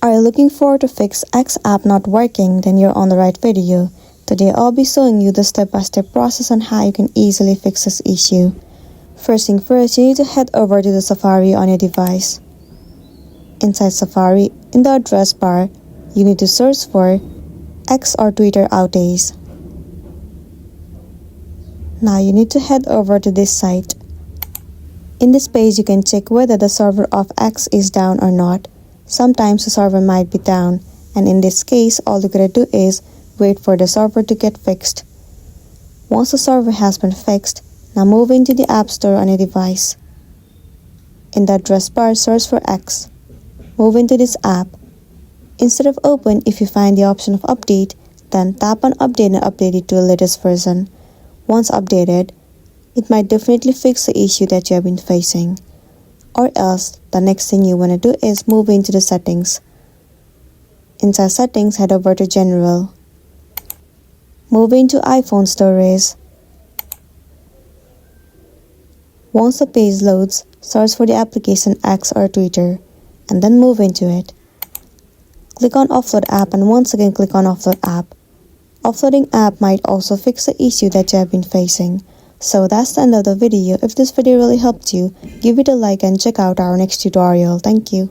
Are you looking for to fix X app not working? Then you're on the right video. Today I'll be showing you the step-by-step process on how you can easily fix this issue. First thing first, you need to head over to the Safari on your device. Inside Safari, in the address bar, you need to search for X or Twitter outage. Now you need to head over to this site. In this page, you can check whether the server of X is down or not. Sometimes the server might be down, and in this case, all you gotta do is wait for the server to get fixed. Once the server has been fixed, now move into the App Store on your device. In the address bar, search for X. Move into this app. Instead of open, if you find the option of update, then tap on update and update it to the latest version. Once updated, it might definitely fix the issue that you have been facing. Or else, the next thing you want to do is move into the settings. Inside settings, head over to general. Move into iPhone storage. Once the page loads, search for the application X or Twitter, and then move into it. Click on Offload app and once again click on Offload app. Offloading app might also fix the issue that you have been facing. So that's the end of the video. If this video really helped you, give it a like and check out our next tutorial. Thank you.